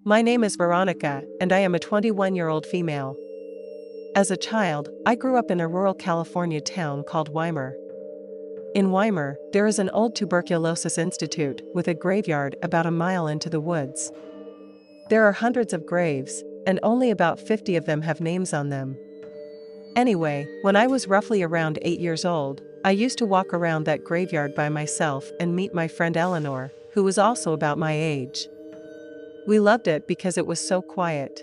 My name is Veronica, and I am a 21-year-old female. As a child, I grew up in a rural California town called Weimar. In Weimar, there is an old tuberculosis institute with a graveyard about a mile into the woods. There are hundreds of graves, and only about 50 of them have names on them. Anyway, when I was roughly around 8 years old, I used to walk around that graveyard by myself and meet my friend Eleanor, who was also about my age. We loved it because it was so quiet.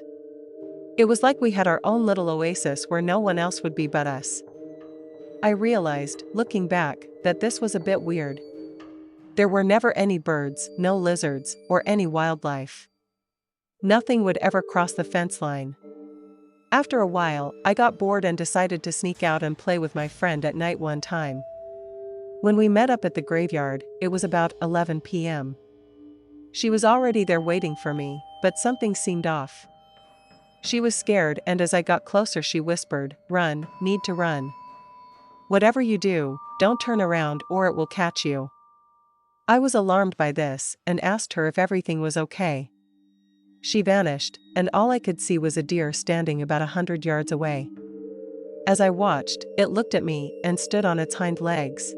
It was like we had our own little oasis where no one else would be but us. I realized, looking back, that this was a bit weird. There were never any birds, no lizards, or any wildlife. Nothing would ever cross the fence line. After a while, I got bored and decided to sneak out and play with my friend at night one time. When we met up at the graveyard, it was about 11 p.m. She was already there waiting for me, but something seemed off. She was scared, and as I got closer she whispered, "Run, need to run. Whatever you do, don't turn around or it will catch you." I was alarmed by this, and asked her if everything was okay. She vanished, and all I could see was a deer standing about 100 yards away. As I watched, it looked at me and stood on its hind legs.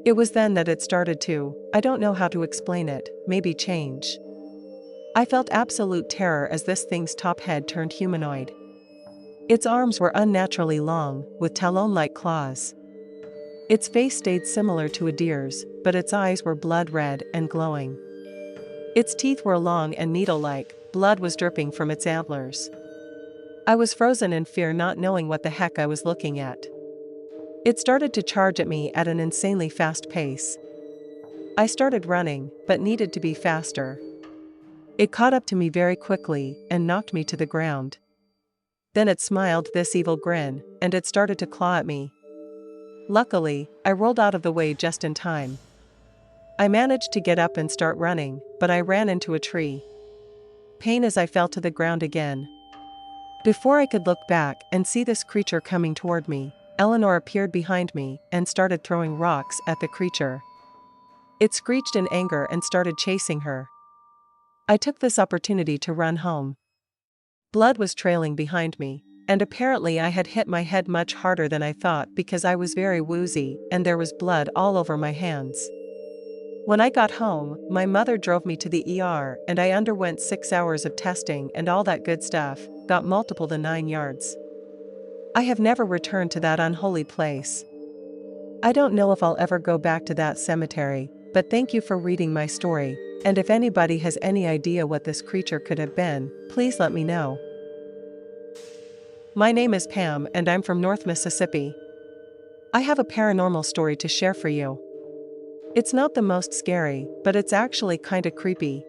It was then that it started to, I don't know how to explain it, maybe change. I felt absolute terror as this thing's top head turned humanoid. Its arms were unnaturally long, with talon-like claws. Its face stayed similar to a deer's, but its eyes were blood red and glowing. Its teeth were long and needle-like, blood was dripping from its antlers. I was frozen in fear, not knowing what the heck I was looking at. It started to charge at me at an insanely fast pace. I started running, but needed to be faster. It caught up to me very quickly and knocked me to the ground. Then it smiled this evil grin, and it started to claw at me. Luckily, I rolled out of the way just in time. I managed to get up and start running, but I ran into a tree. Pain as I fell to the ground again. Before I could look back and see this creature coming toward me, Eleanor appeared behind me and started throwing rocks at the creature. It screeched in anger and started chasing her. I took this opportunity to run home. Blood was trailing behind me, and apparently I had hit my head much harder than I thought because I was very woozy and there was blood all over my hands. When I got home, my mother drove me to the ER and I underwent 6 hours of testing and all that good stuff, got multiple to 9 yards. I have never returned to that unholy place. I don't know if I'll ever go back to that cemetery, but thank you for reading my story, and if anybody has any idea what this creature could have been, please let me know. My name is Pam and I'm from North Mississippi. I have a paranormal story to share for you. It's not the most scary, but it's actually kinda creepy.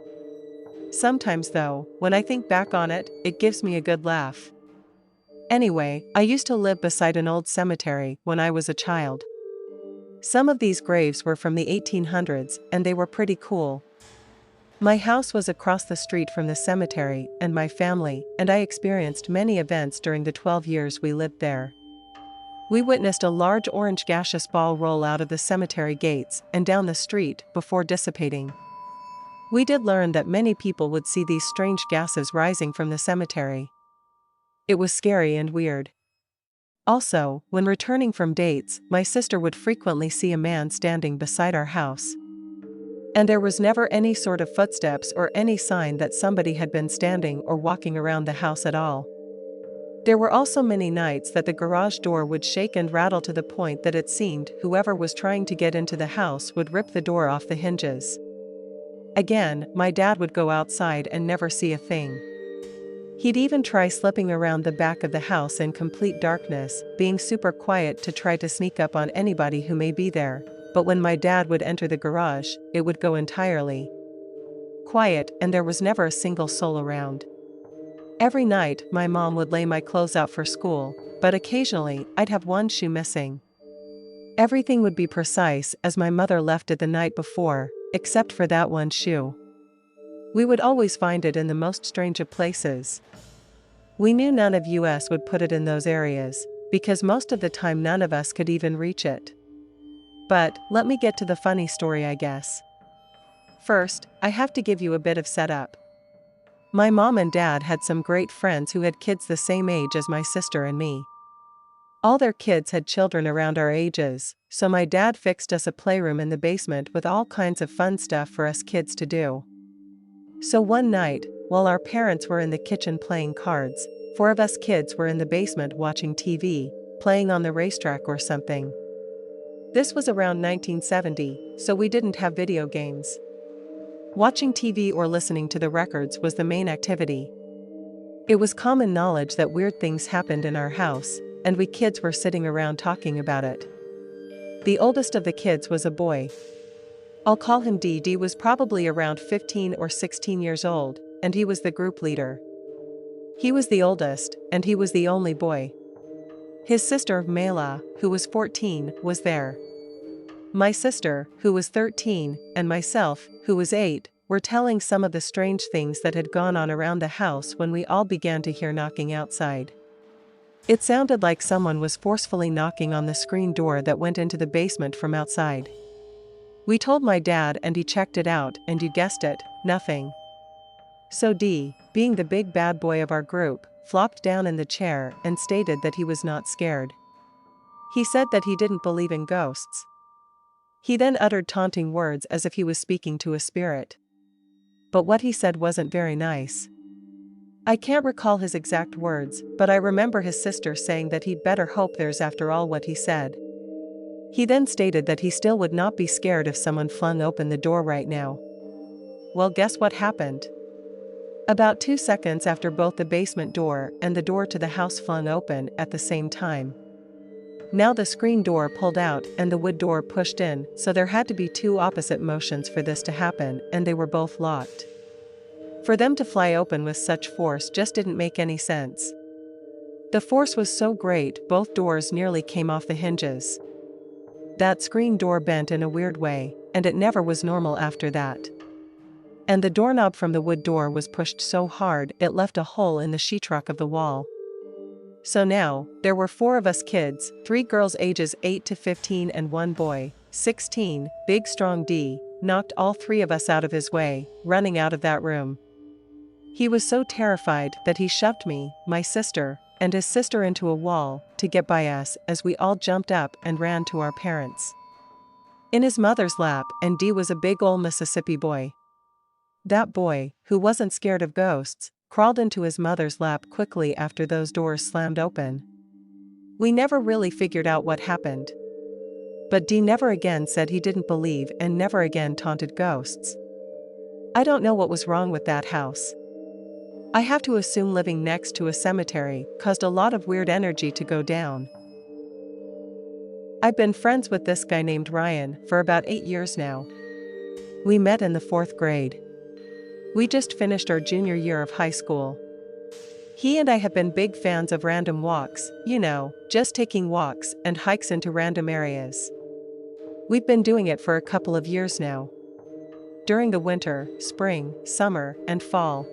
Sometimes though, when I think back on it, it gives me a good laugh. Anyway, I used to live beside an old cemetery when I was a child. Some of these graves were from the 1800s, and they were pretty cool. My house was across the street from the cemetery and my family, and I experienced many events during the 12 years we lived there. We witnessed a large orange gaseous ball roll out of the cemetery gates and down the street before dissipating. We did learn that many people would see these strange gases rising from the cemetery. It was scary and weird. Also, when returning from dates, my sister would frequently see a man standing beside our house. And there was never any sort of footsteps or any sign that somebody had been standing or walking around the house at all. There were also many nights that the garage door would shake and rattle to the point that it seemed whoever was trying to get into the house would rip the door off the hinges. Again, my dad would go outside and never see a thing. He'd even try slipping around the back of the house in complete darkness, being super quiet to try to sneak up on anybody who may be there, but when my dad would enter the garage, it would go entirely quiet and there was never a single soul around. Every night, my mom would lay my clothes out for school, but occasionally, I'd have one shoe missing. Everything would be precise as my mother left it the night before, except for that one shoe. We would always find it in the most strange of places. We knew none of us would put it in those areas, because most of the time none of us could even reach it. But, let me get to the funny story I guess. First, I have to give you a bit of setup. My mom and dad had some great friends who had kids the same age as my sister and me. All their kids had children around our ages, so my dad fixed us a playroom in the basement with all kinds of fun stuff for us kids to do. So one night, while our parents were in the kitchen playing cards, four of us kids were in the basement watching TV, playing on the racetrack or something. This was around 1970, so we didn't have video games. Watching TV or listening to the records was the main activity. It was common knowledge that weird things happened in our house, and we kids were sitting around talking about it. The oldest of the kids was a boy. I'll call him D. D was probably around 15 or 16 years old, and he was the group leader. He was the oldest, and he was the only boy. His sister, Mela, who was 14, was there. My sister, who was 13, and myself, who was 8, were telling some of the strange things that had gone on around the house when we all began to hear knocking outside. It sounded like someone was forcefully knocking on the screen door that went into the basement from outside. We told my dad and he checked it out, and you guessed it, nothing. So D, being the big bad boy of our group, flopped down in the chair and stated that he was not scared. He said that he didn't believe in ghosts. He then uttered taunting words as if he was speaking to a spirit. But what he said wasn't very nice. I can't recall his exact words, but I remember his sister saying that he'd better hope there's after all what he said. He then stated that he still would not be scared if someone flung open the door right now. Well, guess what happened? About 2 seconds after both the basement door and the door to the house flung open at the same time. Now the screen door pulled out and the wood door pushed in, so there had to be two opposite motions for this to happen, and they were both locked. For them to fly open with such force just didn't make any sense. The force was so great both doors nearly came off the hinges. That screen door bent in a weird way, and it never was normal after that. And the doorknob from the wood door was pushed so hard it left a hole in the sheetrock of the wall. So now, there were 4 of us kids, 3 girls ages 8 to 15 and 1 boy, 16, big strong D, knocked all 3 of us out of his way, running out of that room. He was so terrified that he shoved me, my sister, and his sister into a wall to get by us as we all jumped up and ran to our parents. In his mother's lap, and D was a big ol' Mississippi boy. That boy, who wasn't scared of ghosts, crawled into his mother's lap quickly after those doors slammed open. We never really figured out what happened. But D never again said he didn't believe and never again taunted ghosts. I don't know what was wrong with that house. I have to assume living next to a cemetery caused a lot of weird energy to go down. I've been friends with this guy named Ryan for about 8 years now. We met in the 4th grade. We just finished our junior year of high school. He and I have been big fans of random walks, just taking walks and hikes into random areas. We've been doing it for a couple of years now. During the winter, spring, summer, and fall.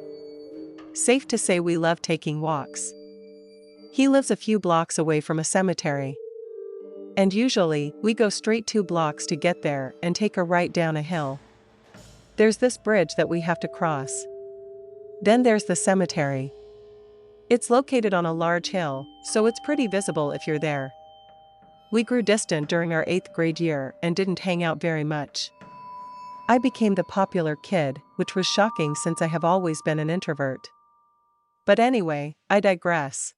Safe to say we love taking walks. He lives a few blocks away from a cemetery. And usually, we go straight 2 blocks to get there and take a right down a hill. There's this bridge that we have to cross. Then there's the cemetery. It's located on a large hill, so it's pretty visible if you're there. We grew distant during our 8th grade year and didn't hang out very much. I became the popular kid, which was shocking since I have always been an introvert. But anyway, I digress.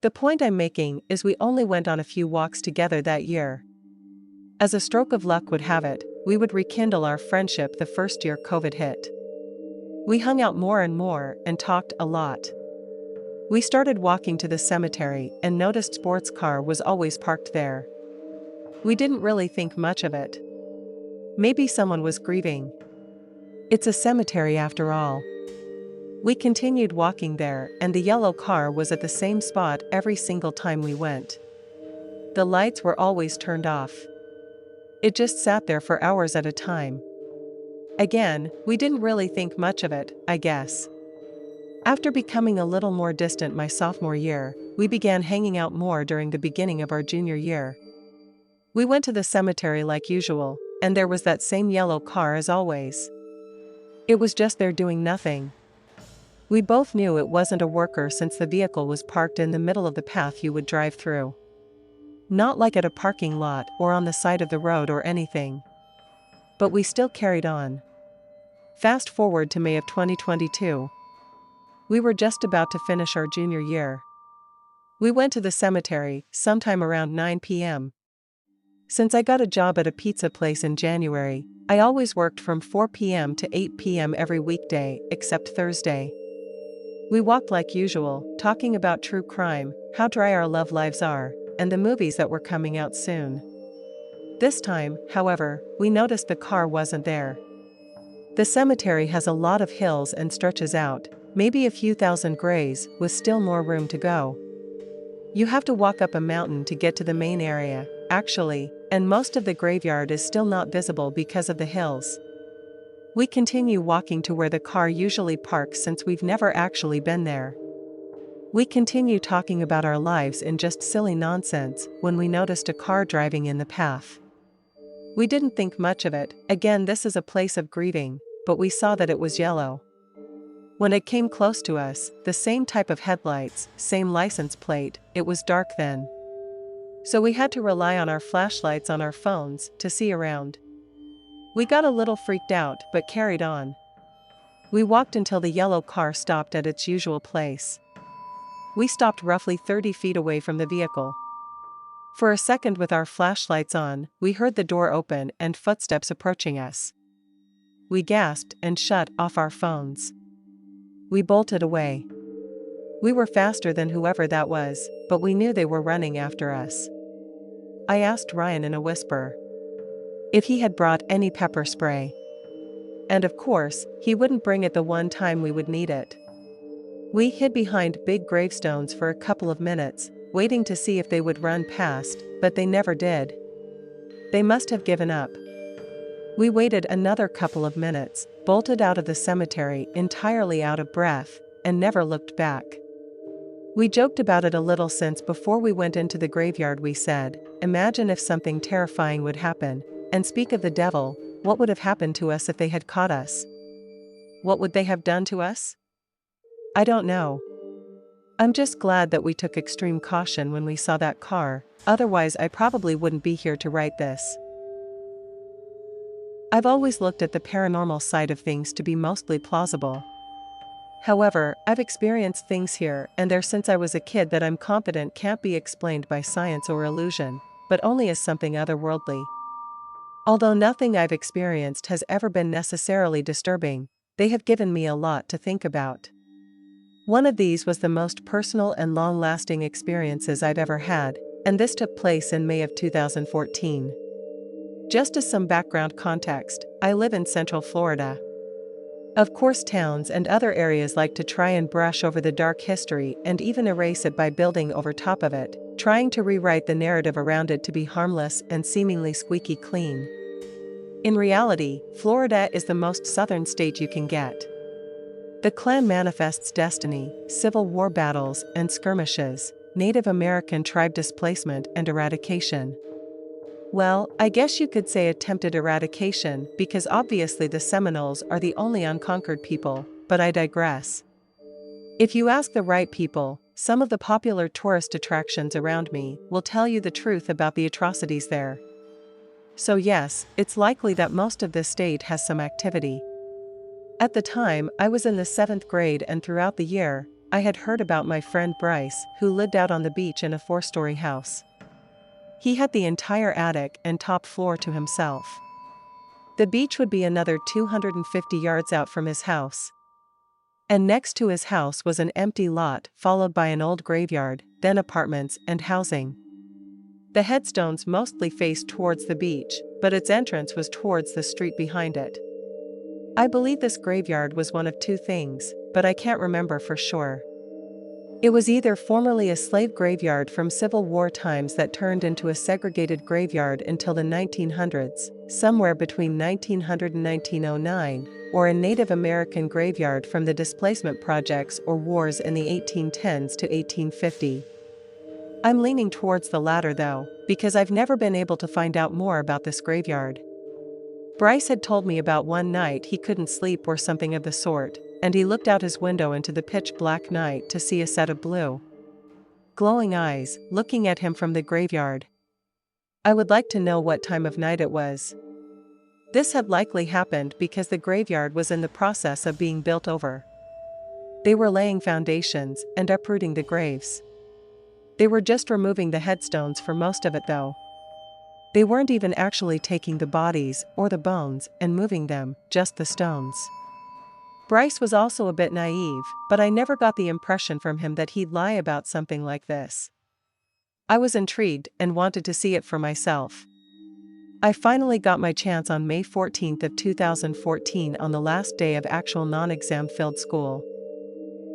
The point I'm making is we only went on a few walks together that year. As a stroke of luck would have it, we would rekindle our friendship the first year COVID hit. We hung out more and more and talked a lot. We started walking to the cemetery and noticed sports car was always parked there. We didn't really think much of it. Maybe someone was grieving. It's a cemetery after all. We continued walking there, and the yellow car was at the same spot every single time we went. The lights were always turned off. It just sat there for hours at a time. Again, we didn't really think much of it, I guess. After becoming a little more distant my sophomore year, we began hanging out more during the beginning of our junior year. We went to the cemetery like usual, and there was that same yellow car as always. It was just there doing nothing. We both knew it wasn't a worker since the vehicle was parked in the middle of the path you would drive through. Not like at a parking lot or on the side of the road or anything. But we still carried on. Fast forward to May of 2022. We were just about to finish our junior year. We went to the cemetery, sometime around 9 p.m. Since I got a job at a pizza place in January, I always worked from 4 p.m. to 8 p.m. every weekday, except Thursday. We walked like usual, talking about true crime, how dry our love lives are, and the movies that were coming out soon. This time, however, we noticed the car wasn't there. The cemetery has a lot of hills and stretches out, maybe a few thousand graves, with still more room to go. You have to walk up a mountain to get to the main area, actually, and most of the graveyard is still not visible because of the hills. We continue walking to where the car usually parks since we've never actually been there. We continue talking about our lives in just silly nonsense when we noticed a car driving in the path. We didn't think much of it, again this is a place of grieving, but we saw that it was yellow. When it came close to us, the same type of headlights, same license plate, it was dark then. So we had to rely on our flashlights on our phones to see around. We got a little freaked out but carried on. We walked until the yellow car stopped at its usual place. We stopped roughly 30 feet away from the vehicle. For a second with our flashlights on, we heard the door open and footsteps approaching us. We gasped and shut off our phones. We bolted away. We were faster than whoever that was, but we knew they were running after us. I asked Ryan in a whisper if he had brought any pepper spray. And of course, he wouldn't bring it the one time we would need it. We hid behind big gravestones for a couple of minutes, waiting to see if they would run past, but they never did. They must have given up. We waited another couple of minutes, bolted out of the cemetery entirely out of breath, and never looked back. We joked about it a little since before we went into the graveyard we said, imagine if something terrifying would happen, and speak of the devil, what would have happened to us if they had caught us? What would they have done to us? I don't know. I'm just glad that we took extreme caution when we saw that car, otherwise I probably wouldn't be here to write this. I've always looked at the paranormal side of things to be mostly plausible. However, I've experienced things here and there since I was a kid that I'm confident can't be explained by science or illusion, but only as something otherworldly. Although nothing I've experienced has ever been necessarily disturbing, they have given me a lot to think about. One of these was the most personal and long-lasting experiences I've ever had, and this took place in May of 2014. Just as some background context, I live in Central Florida. Of course, towns and other areas like to try and brush over the dark history and even erase it by building over top of it, trying to rewrite the narrative around it to be harmless and seemingly squeaky clean. In reality, Florida is the most southern state you can get. The Klan manifests destiny, Civil War battles and skirmishes, Native American tribe displacement and eradication. Well, I guess you could say attempted eradication because obviously the Seminoles are the only unconquered people, but I digress. If you ask the right people, some of the popular tourist attractions around me will tell you the truth about the atrocities there. So yes, it's likely that most of this state has some activity. At the time, I was in the 7th grade and throughout the year, I had heard about my friend Bryce, who lived out on the beach in a 4-story house. He had the entire attic and top floor to himself. The beach would be another 250 yards out from his house. And next to his house was an empty lot followed by an old graveyard, then apartments and housing. The headstones mostly faced towards the beach, but its entrance was towards the street behind it. I believe this graveyard was one of two things, but I can't remember for sure. It was either formerly a slave graveyard from Civil War times that turned into a segregated graveyard until the 1900s, somewhere between 1900 and 1909, or a Native American graveyard from the displacement projects or wars in the 1810s to 1850. I'm leaning towards the latter though, because I've never been able to find out more about this graveyard. Bryce had told me about one night he couldn't sleep or something of the sort, and he looked out his window into the pitch-black night to see a set of blue, glowing eyes looking at him from the graveyard. I would like to know what time of night it was. This had likely happened because the graveyard was in the process of being built over. They were laying foundations and uprooting the graves. They were just removing the headstones for most of it though. They weren't even actually taking the bodies or the bones and moving them, just the stones. Bryce was also a bit naive, but I never got the impression from him that he'd lie about something like this. I was intrigued and wanted to see it for myself. I finally got my chance on May 14th of 2014 on the last day of actual non-exam filled school.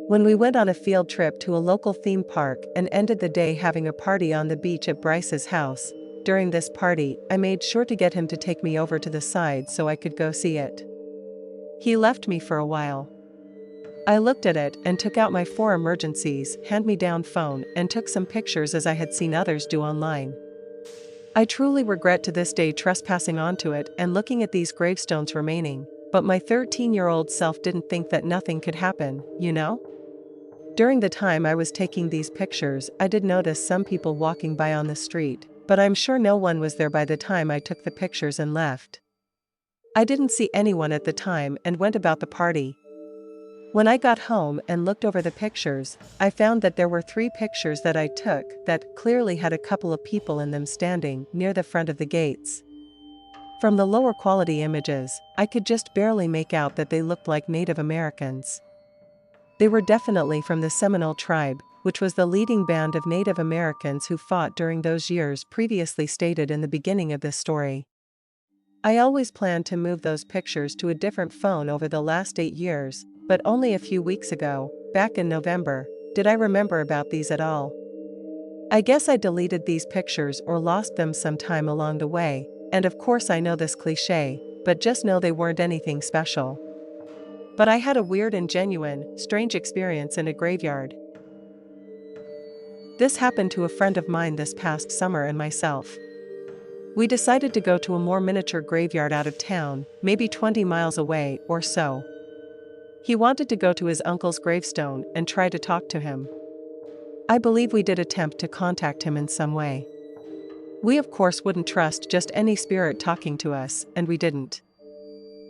When we went on a field trip to a local theme park and ended the day having a party on the beach at Bryce's house. During this party, I made sure to get him to take me over to the side so I could go see it. He left me for a while. I looked at it and took out my 4 emergencies hand-me-down phone and took some pictures as I had seen others do online. I truly regret to this day trespassing onto it and looking at these gravestones remaining, but my 13-year-old self didn't think that nothing could happen, you know? During the time I was taking these pictures, I did notice some people walking by on the street, but I'm sure no one was there by the time I took the pictures and left. I didn't see anyone at the time and went about the party. When I got home and looked over the pictures, I found that there were 3 pictures that I took that clearly had a couple of people in them standing near the front of the gates. From the lower quality images, I could just barely make out that they looked like Native Americans. They were definitely from the Seminole tribe, which was the leading band of Native Americans who fought during those years previously stated in the beginning of this story. I always planned to move those pictures to a different phone over the last 8 years, but only a few weeks ago, back in November, did I remember about these at all. I guess I deleted these pictures or lost them sometime along the way, and of course I know this cliché, but just know they weren't anything special. But I had a weird and genuine, strange experience in a graveyard. This happened to a friend of mine this past summer and myself. We decided to go to a more miniature graveyard out of town, maybe 20 miles away or so. He wanted to go to his uncle's gravestone and try to talk to him. I believe we did attempt to contact him in some way. We of course wouldn't trust just any spirit talking to us, and we didn't.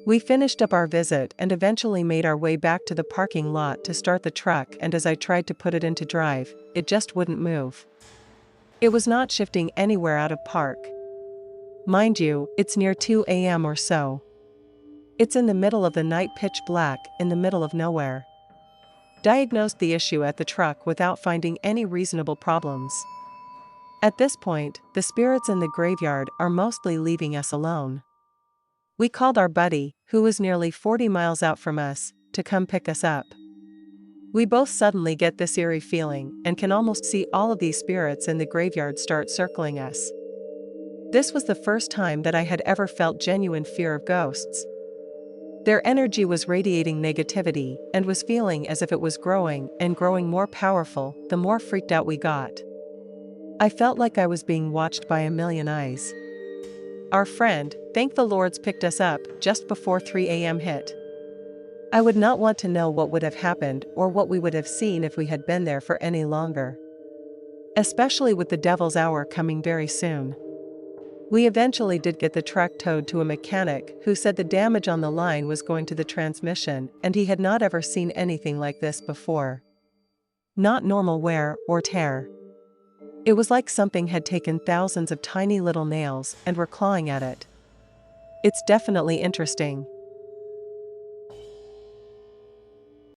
We finished up our visit and eventually made our way back to the parking lot to start the truck, and as I tried to put it into drive, it just wouldn't move. It was not shifting anywhere out of park. Mind you, it's near 2 a.m. or so. It's in the middle of the night, pitch black, in the middle of nowhere. Diagnosed the issue at the truck without finding any reasonable problems. At this point, the spirits in the graveyard are mostly leaving us alone. We called our buddy, who was nearly 40 miles out from us, to come pick us up. We both suddenly get this eerie feeling and can almost see all of these spirits in the graveyard start circling us. This was the first time that I had ever felt genuine fear of ghosts. Their energy was radiating negativity and was feeling as if it was growing and growing more powerful the more freaked out we got. I felt like I was being watched by a million eyes. Our friend, thank the Lords, picked us up just before 3 a.m. hit. I would not want to know what would have happened or what we would have seen if we had been there for any longer. Especially with the devil's hour coming very soon. We eventually did get the truck towed to a mechanic who said the damage on the line was going to the transmission and he had not ever seen anything like this before. Not normal wear or tear. It was like something had taken thousands of tiny little nails and were clawing at it. It's definitely interesting.